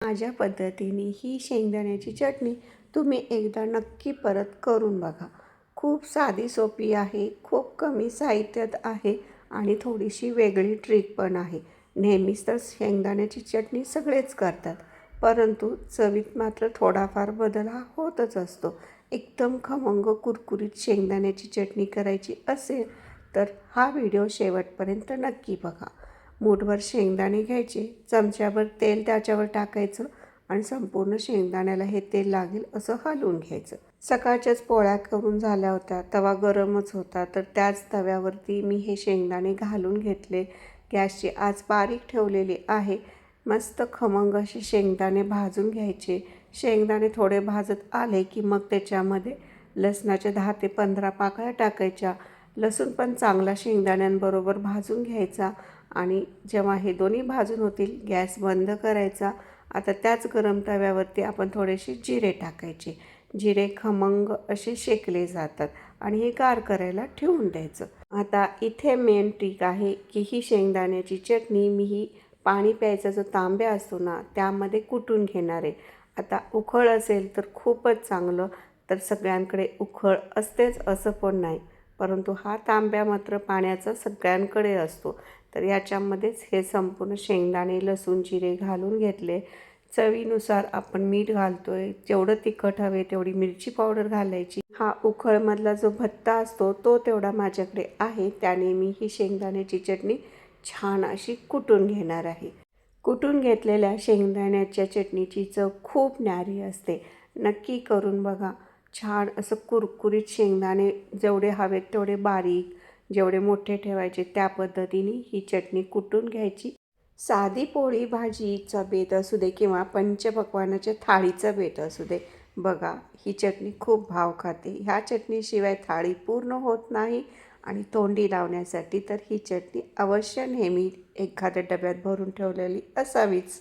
माझ्या पद्धतीने ही शेंगदाण्याची चटणी तुम्ही एकदा नक्की परत करून बघा. खूप साधी सोपी आहे, खूप कमी साहित्यात आहे आणि थोडीशी वेगळी ट्रिक पण आहे. नेहमीच तर शेंगदाण्याची चटणी सगळेच करतात, परंतु चवीत मात्र थोडाफार बदल हा होतच असतो. एकदम खमंग कुरकुरीत शेंगदाण्याची चटणी करायची असेल तर हा व्हिडिओ शेवटपर्यंत नक्की बघा. मूठभर शेंगदाणे घ्यायचे, चमच्याभर तेल त्याच्यावर टाकायचं आणि संपूर्ण शेंगदाण्याला हे तेल लागेल असं हलवून घ्यायचं. सकाळच्याच पोळ्या करून झाल्या होत्या, तवा गरमच होता, तर त्याच तव्यावरती मी हे शेंगदाणे घालून घेतले. गॅसची आच बारीक ठेवलेली आहे. मस्त खमंग असे शेंगदाणे भाजून घ्यायचे. शेंगदाणे थोडे भाजत आले की मग त्याच्यामध्ये लसणाच्या 10 ते 15 पाकळ्या टाकायच्या. लसूण पण चांगला शेंगदाण्यांबरोबर भाजून घ्यायचा आणि जेव्हा हे दोन्ही भाजून होतील गॅस बंद करायचा. आता त्याच गरम तव्यावरती आपण थोडेसे जिरे टाकायचे. जिरे खमंग असे शेकले जातात आणि हे गार करायला ठेवून द्यायचं. आता इथे मेन ट्रिक आहे की ही शेंगदाण्याची चटणी मी ही पाणी प्यायचा जो तांब्या असतो ना त्यामध्ये कुटून घेणार आहे. आता उखळ असेल तर खूपच चांगलं, तर सगळ्यांकडे उखळ असतेच असं पण नाही, परंतु हा तांब्या मात्र पाण्याचा सगळ्यांकडे असतो. तर याच्यामध्येच हे संपूर्ण शेंगदाणे, लसूण, जिरे घालून घेतले. चवीनुसार आपण मीठ घालतोय, जेवढं तिखट हवे तेवढी मिरची पावडर घालायची. हा उखळमधला जो भत्ता असतो तो तेवढा माझ्याकडे आहे, त्याने मी ही शेंगदाण्याची चटणी छान अशी कुटून घेणार आहे. कुटून घेतलेल्या शेंगदाण्याच्या चटणीची चव खूप न्यारी असते. नक्की करून बघा. छान असं कुरकुरीत शेंगदाणे जेवढे हवेत तेवढे बारीक, जेवढे मोठे ठेवायचे त्या पद्धतीने ही चटणी कुटून घ्यायची. साधी पोळी भाजीचा बेत असू दे किंवा पंचपक्वान्नाच्या थाळीचा बेत असू दे, बघा ही चटणी खूप भाव खाते. ह्या चटणीशिवाय थाळी पूर्ण होत नाही आणि तोंडी लावण्यासाठी तर ही चटणी अवश्य नेहमी एखाद्या डब्यात भरून ठेवलेली असावीच.